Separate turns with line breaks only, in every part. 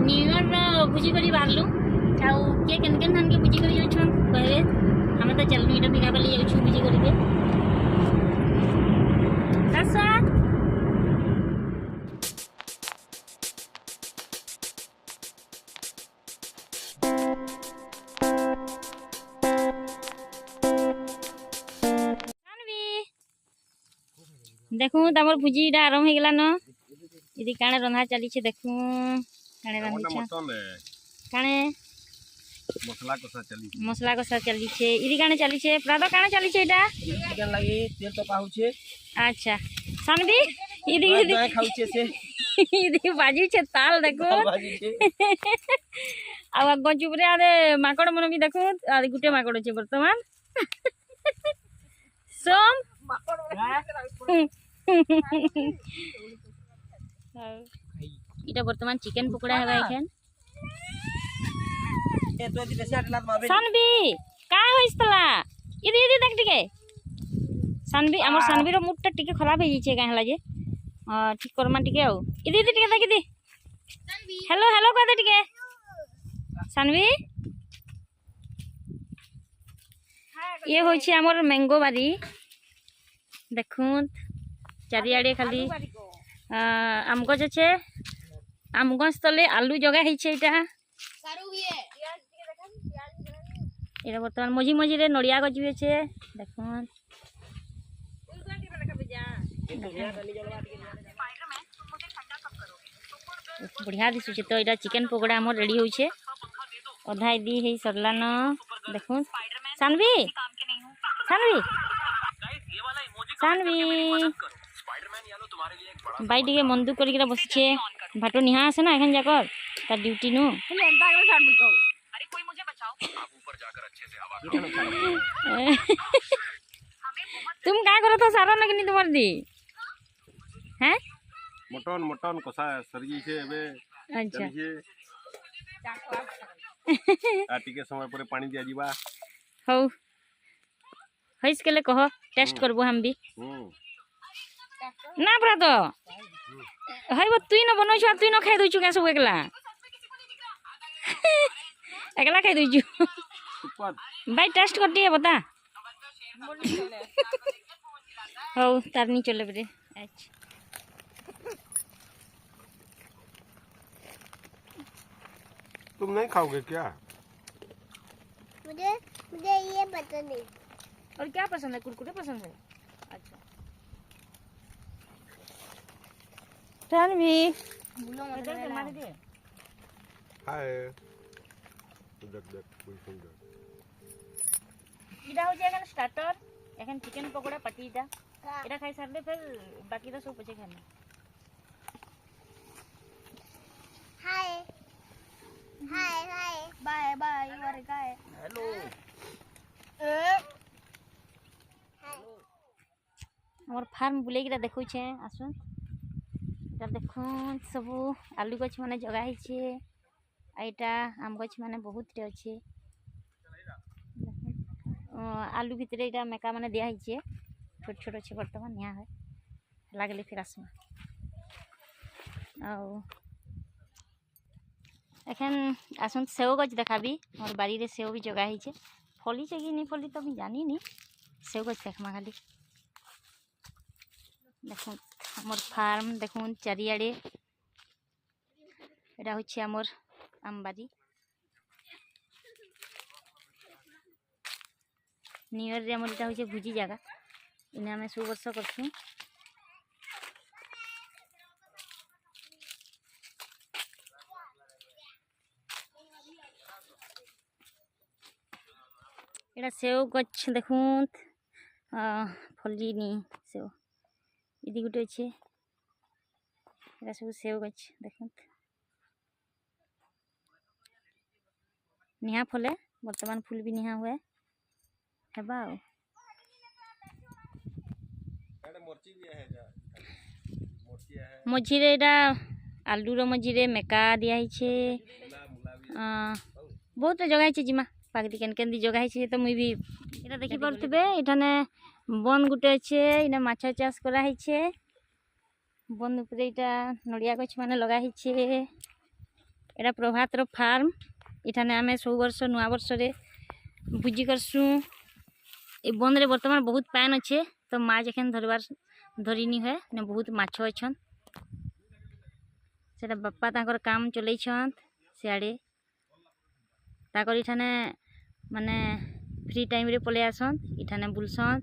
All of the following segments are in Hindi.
न्यू ईयर भुजी करी बाहरलु आउ किए केन केन धान के भुजी करी जाउछन कहबे हमें तो चलनु इटा बिगा बली जाउछु भुजी करी के आसा देखू तमर भुजी आरंभ हो गला न यदि काणे रंधा चली छे देखू काणे रंधी काणे मसला कसा चली छे इदी काणे चली छे प्रादो काणे चली छे एटा
चिकन लागि तेल तो पाहु छे।
अच्छा सानवी इदी इदी
खाउ छे से
इदी बाजी छे ताल देखो
बाजी छे
आ गजुबरे आरे माकड़ मन भी देखो आ गुटे माकड़ छे वर्तमान सोम माकड़ इटा वर्तमान चिकन पकोड़ा है एखन
ए तो दी बेसी आटला माबे
सानवी का होइस्तला इदी इदी देख टिके सानवी हमर सानवी रो मुठ टिके खराब हो जाई छे का हला जे ठीक करमा टिके आ इदी इदी टिके देख इदी सानवी हेलो हेलो कह दे टिके सानवी ये होई छे हमर मैंगो बारी देखूं चारियाडे खाली आम गछ छे आम गछ तले आलू जगा है छे इटा एटा बर्तमान मझी मझी रे नड़िया गछ भी छे देखूं बढ़िया दिसु छे तो एटा चिकन पकोड़ा हमर रेडी होई छे अधा दी है सरला न देखूं सानवी सानवी सानवी बाई टिके मन दुख करिके बसी छे भाटो निहा आसे ना एखन जाकर तार ड्यूटी नु अरे कोई मुझे बचाओ आप ऊपर जाकर अच्छे से हवा तुम का करो तो सारा न किनी तुम्हार दी हैं
मटन मटन कसा सरजी छे एबे
अच्छा
आ टिके समय पर पानी दिया जीवा
हो हइस केले कह टेस्ट करबो हम भी ना ब्रा तो हइबो तुई न बनौ छ तुई न खाइ दउ छु के सब एकला एकला खाइ दउ छु भाई टेस्ट करती है बता हो तार नहीं चले बरे अच्छा
तुम नहीं खाओगे क्या
मुझे मुझे ये पसंद नहीं
और क्या पसंद है कुरकुरे पसंद है अच्छा भी इधर से मार दे
हाय देख देख कोई सुंदर
इडा हो जाएगा स्टार्टर एखन चिकन पकोड़ा पटी इडा इडा खाई सारले फिर बाकी तो सब पचे खाना
हाय हाय हाय बाय बाय और काय
हेलो
हमर फार्म बुले गिरा देखौ छे आसु इटा देखो सब आलू गछ माने जगा है छे आइटा आम गछ माने बहुत टे अछि आलू भितरे इटा मेका माने दिया है छे छोट छोट छे वर्तमान यहाँ है लागले फिर आसमा आउ एखन आसन सेव गछ देखाबी हमर बाड़ी रे सेव भी जगा है छे फली छे कि नहीं फली तो भी जानी नहीं सेव गछ देखमा खाली देखो हमर फार्म देखो चारियाडे एटा होछि हमर आमबारी न्यू ईयर रे हमर एटा होछि भुजी जागा इने हमें 100 वर्ष करछु एटा सेव गछ देखो फली नी सेव इदी गुटे छे एटा सब सेव गछ देखो निहा फले वर्तमान फूल भी निहा हुए हेबा मझिरे एटा आलू रो मझिरे मेका दिया है छे बहुत जगह है जिमा पागदी केन केन दी जगह है तो मुई भी एटा देखि परथबे एठाने बन गुटे छे इना माछा चाष करा है छे बन ऊपर एटा नड़िया गछ माने लगा है छे एटा प्रभातर फार्म इठाने आमे सब वर्ष नुआ वर्ष रे भुजी करसु। ए बंद रे वर्तमान बहुत पान अच्छे तो माछ एखन धरबार धरिनी है ने बहुत माछ अछन सेटा बापा ताकर काम चलै छन सियाड़े ताकर इठाने माने फ्री टाइम रे पले आसन इठाने बुलसन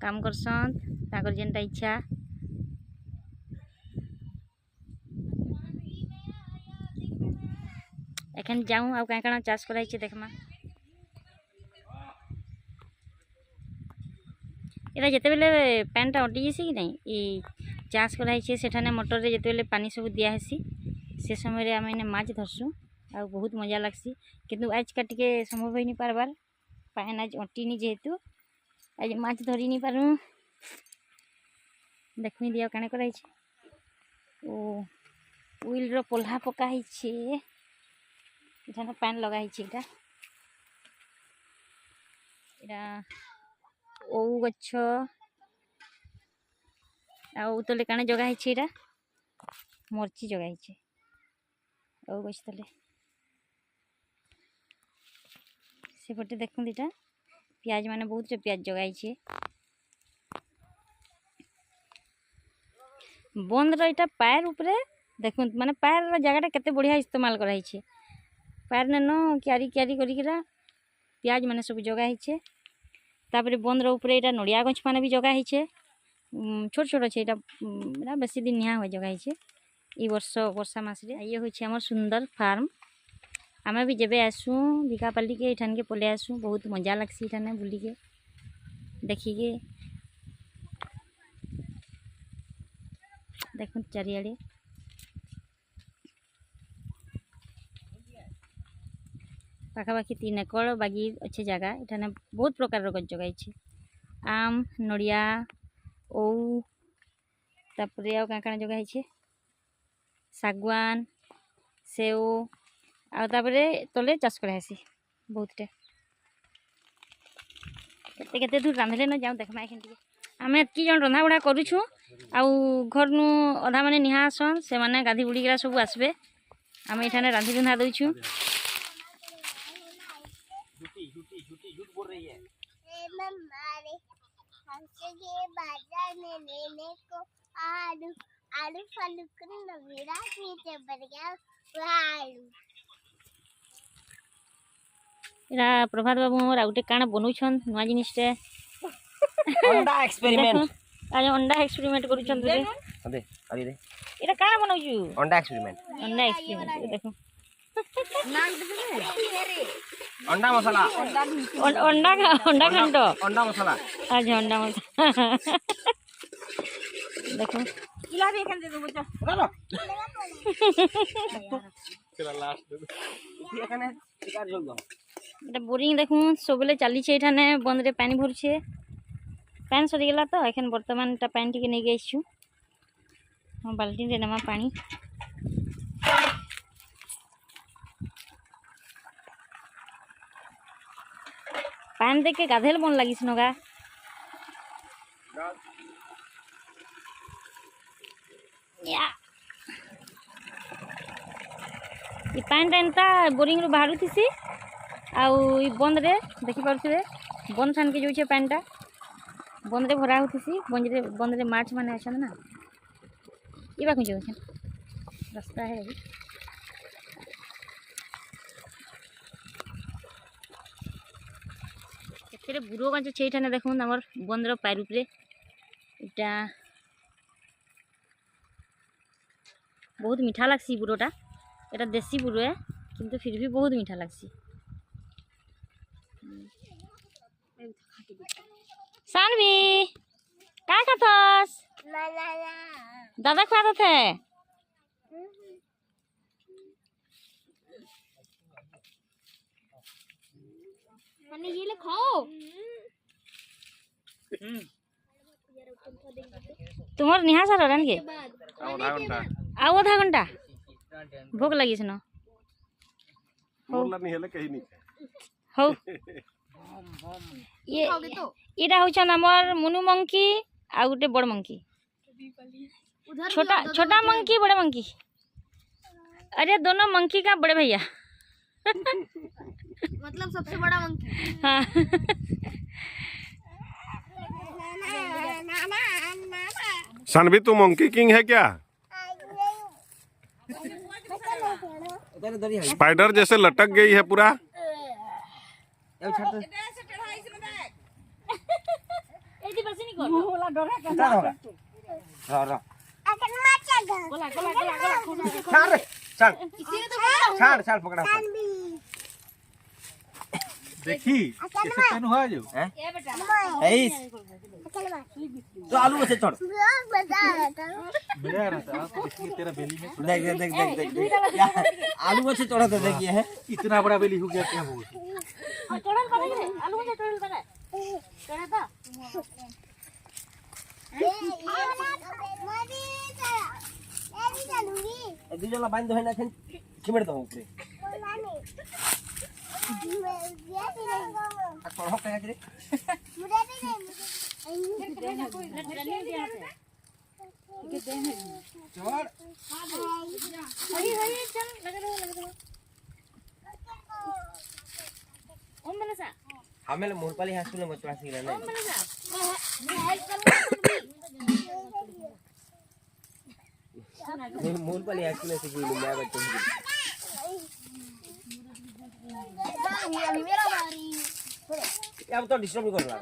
काम करसन ताकर जेनटा इच्छा। एखन जाऊँ आ काँ काँ चाष कराई छे देखमा। एटा जेते बेले पैनटा अटी जैसे कि नहीं ये चाष कराई छे सेठाने मोटर रे जेते बेले पानी सब दिया हेसी से समय रे आमे माछ धरसु आ बहुत मजा लागसी किंतु आज का टिके संभव होई नहीं पारबार पान आज अटीनी जेहेतु आज माछ धरी नहीं पारू। देखमी दिया काने कराई छे ओ उइल रो पोल्हा पका ही छे इठाने पान लगा ही छे एटा ओ गच्छ आ तले काने जगा ही छे एटा मरची जगा ही छे ओ गछ तले सेपटे देखूँ दीटा प्याज माने बहुत रे प्याज जगाई छे। बंद रहा पैर उपरे देखुं माने पैर जगह केते बढ़िया इस्तेमाल कराई छे पैर ने न क्यारी क्यारी करिकरा प्याज माने सब जगाई छे। तापरे बंद रो उपरे एटा नड़िया गछ माने भी जगाई छे छोट छोट छे एटा बेसी दिन निहा हो जगाई छे ई वर्षा मास रे। ये होय छे हमर सुंदर फार्म आमे भी जेबे आसू बिकापाली के इठान के पले आसू बहुत मजा लागसी इठाने बुली के देखी के देखो चारियाड़े पाखापाखि 3 एकड़ बागी अच्छे जगह इठाने बहुत प्रकार गछ जगाई छे आम नड़िया ओ तापरे आ काँ काँ जगाई छे सागवान सेव आ तापरे तले चाष करासी बहुतटे केते केते दूर रांधले न जाऊँ देखमा एखन टिके आमे एतकी जन रंधा बढ़ा करूछु आउ घर नु अधा माने निहा आसन से माने गाधी बुड़ीगरा सब आसबे आमे इठाने रांधी रुंधा दउछु।
आलू फालू कर नवीरा नीचे बढ़ गया आलू
एरा प्रभात बाबू मोर आउटे काना बनउछन नुआ जिनिसटे
अंडा एक्सपेरिमेंट
आज अंडा एक्सपेरिमेंट करूछन तुरे
दे अरे दे
एरा काना बनउछु
अंडा एक्सपेरिमेंट
अंडा एक्सपेरिमेंट देखो
अंडा मसाला
अंडा घंटो
अंडा मसाला
आज अंडा मसाला देखो
इला भी एखन दे दो बच्चा चलो
तेरा लास्ट
इति एखने शिकार जोग दो
এটা বোরিং দেখুন সবলে চালিছে এখানে বন্ধরে পানি ভরছে পানি সরি গেলা তো এখন বর্তমান এটা পানি টিকে নিয়ে গেছু বালতি রে নামা পানি পানি দেখে গাধেল মন লাগিস নগা এই পানিটা এনতা বোরিং রু বাহারুতিছি आउ बंद रे देखी पारे बंद ठान के जो पानीटा बंद रे भरा होती बंद रे माछ माने अच्छा ना ये बाक जो रास्ता है एथे बुरो गाछ छे ठाने देखो हमर बंद रो पैर उपरे इटा बहुत मीठा लागसी बुरोटा एटा देसी बुरो है किंतु फिर भी बहुत मीठा लागसी। सानवी क्या खातस दादा खाता थे
ये ले खाओ
तुम्हार निहा सारा रन के
आधा घंटा
भूख लगी न
बोलला नहीं हेले कहीं नहीं
हो ये इटा होछन हमर मुनु मंकी आ गुटे बड़ मंकी छोटा छोटा मंकी बड़ मंकी अरे दोनों मंकी का बड़े भैया।
मतलब सबसे बड़ा मंकी।
हाँ।
सानवी तू मंकी किंग है क्या?
उधर उधर ही है।
स्पाइडर जैसे लटक गई है पूरा।
ये छाड़ दो।
एदी बस नहीं कर।
उतार होगा। रह।
गोला गोला गोला गोला।
छाड़ छाड़ छाड़ पकड़ा।
देखी कैसे पेन हुआ जो
हैं?
ए बेटा
ऐस तो आलू में से छोड़।
बढ़िया रहता है इसमें तेरा बेली में
देख देख देख देख देख आलू में से छोड़ा तो देखिए है
इतना बड़ा बेली हो गया क्या हो
और टोड़ल बना रे आलू में टोड़ल बना टोड़ा था
दूजला बांध दो है ना फिर चिमड़ दो ऊपर छोड़ कहां रे छोड़
हरी चल लगा दो ओम बना सा
ಆಮೇಲೆ ಮೂರ್ಪಾಲಿ ಹಾಸ್ಪಿಟಲ್ ಮತ್ತೆ ಹಾಸಿಲ್ಲ
ओम बना सा
ಮೂರ್ಪಾಲಿ ಹಾಸ್ಪಿಟಲ್ ಸಿಗಿಲ್ಲ मैं बैठे अब तो डिस्टर्ब नहीं कर रहा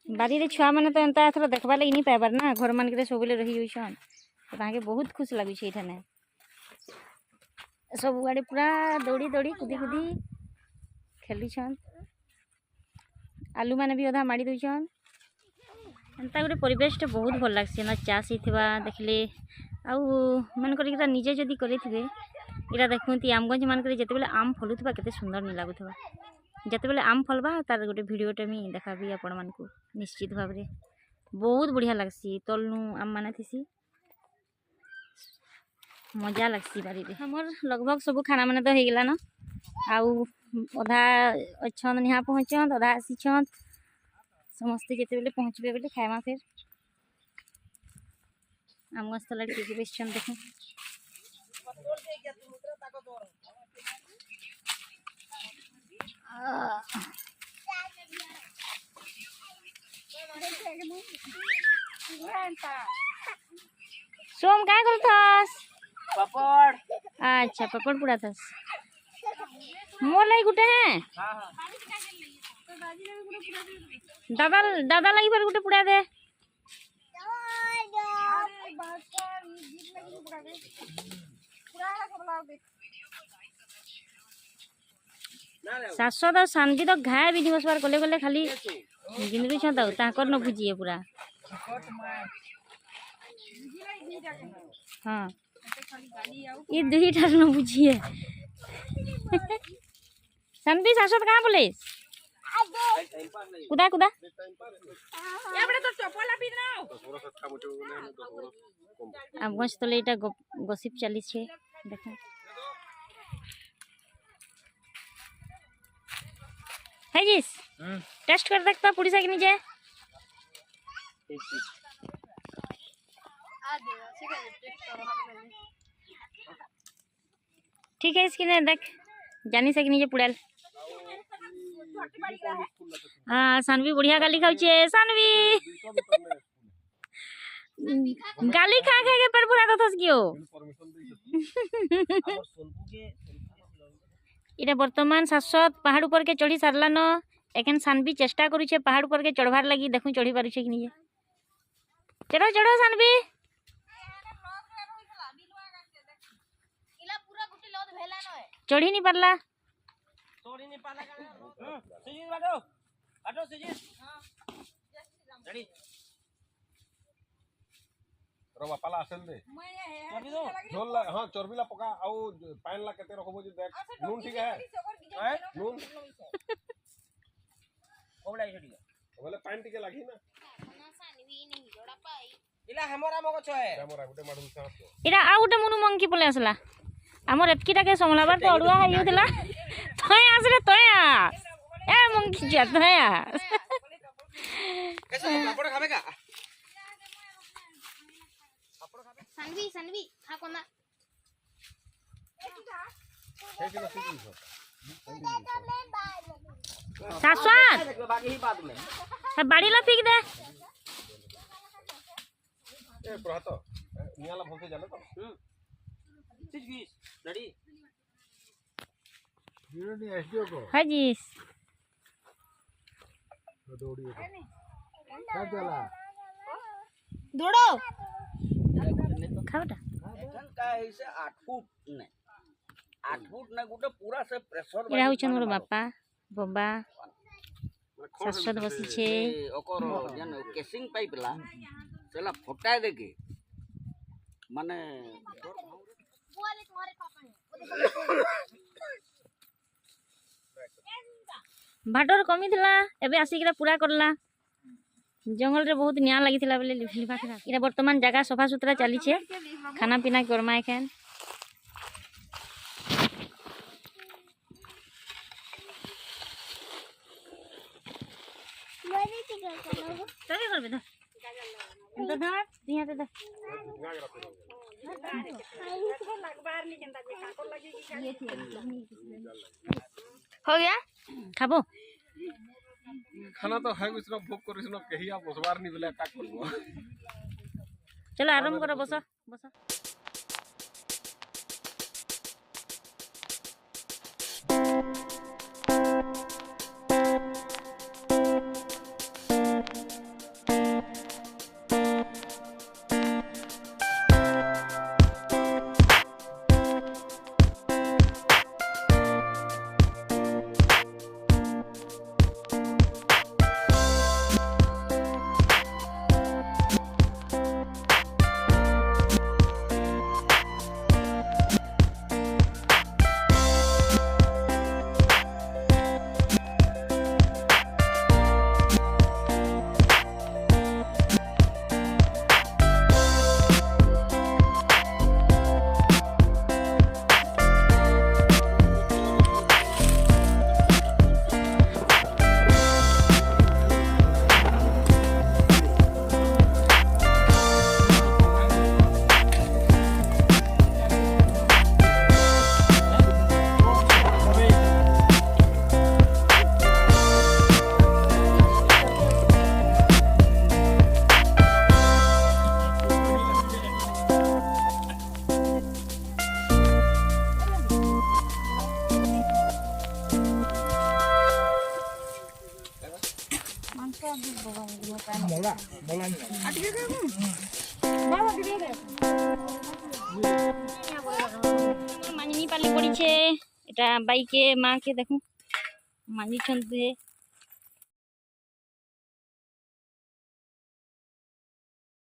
बारी रे छुआ माने तो एंता एथरो देखबा लागि नहीं पाइबार ना घर मान के सब बेले रही होइछन तो ताके बहुत खुश लागै छै एठाने सब गाड़ी पूरा दौड़ी दौड़ी कुदी कुदी खेली छन आलू माने भी अधा मारी दोइछन एंता गोटे परिवेश बहुत भल लागसी ना चाष हिथिबा देखले आउ मन करी निजे जदी करिथिबे इरा देखुंती आमगंज मान करे जते बेले आम फलुथबा केते सुंदर नि लागुथबा जते बेले आम फलबा तार गोटे वीडियोटे मी देखाबी आपण मानकू निश्चित भाव रे बहुत बढ़िया लागसी तलनु आम माने थिसी मजा लागसी बारी रे हमर लगभग सब खाना माने तो हे गेला ना आउ अधा अछन निहा पहुंचन अधा आसीछन समस्त जेते बेले पहुंचबे बेले खाइमा फिर आम गस्तला के बेचछन देखो सोम काय करथस
पापड़
अच्छा पपड़ पुड़ा थस मोर लाई गुटे है दादा दादा लगी पर गुटे पुड़ा दे शाश्वत और शांति तो घाय भी दिवस बार गले गले खाली गिनरी छता ताकर न बुझिए पूरा हाँ ये दुईटा न बुझिए शांति शाश्वत कहाँ बोले कुदा कुदा अब गछ तले এটা গসিপ চালিছে দেখো हाइजिस टेस्ट कर देखता पूरी सा कि नीचे ठीक है इसकी ने देख जानी से कि नीचे पुड़ाल हाँ सानवी बढ़िया गाली खाउछे सानवी गाली खा खा के पेट पूरा दथस कियो इटा वर्तमान शाश्वत पहाड़ ऊपर के चढ़ी सारलान एखन सानवी चेष्टा करूछे पहाड़ ऊपर के चढ़वार लगी देखू चढ़ी पारुछे कि नहीं चढ़ो चढ़ो सानवी चढ़ी नहीं पारला
रवा पाला असेल दे झोल हां चोरबीला पका आउ पान ला केते रखबो जे देख नून ठीक है नून
ओबलाई छडी
बोले पान टिके लागी ना
सानवी नहीं जोड़ा पाई
इला हमरा मगो छय
हमरा गुटे माडू साथ
इरा आ गुटे मुनु मंकी पले आसला हमर एतकीटा के समलाबार तो अडुआ हाइयो दिला तोय आसरे तोय आ ए फोन खिंचाता है यार।
कैसे पापड़ खावे का?
सनवी सनवी खा कोना
शाश्वत
बाकी ही बात में
बाड़ी ला फेंक दे।
ए प्रहत नियाला भलते जाने तो
चीज की रेडी
वीडियो एसडीओ को
हाँ जी
दौड़ी क्या चला
दौड़ो खाओ टा
एखन का ऐसे 8 फुट ने 8 फुट ना गुटे पूरा से प्रेशर
एरा होछन मोर बापा बब्बा शाश्वत बसी छे
ओकर जन केसिंग पाइप ला सेला फटाय देके माने
बोले तुम्हारे पापा ने
भाटर कमी थिला एबे आसिकरा पूरा करला। जंगल रे बहुत निया लागि थिला बेले लिफा खरा इरा वर्तमान जगह सफा सुथरा चली छे खाना पीना करमा एखन
बोले टिकट करो
तबे करबे द तो धर दिया दे हो गया खाबो
खाना तो है कुछ भोग करिस न कहिया बसवार नि बेले का करबो।
चलो आराम करो बसो बसो मांजनी पाली पड़ी छे एटा बाई के माँ के देखूं मांजी छन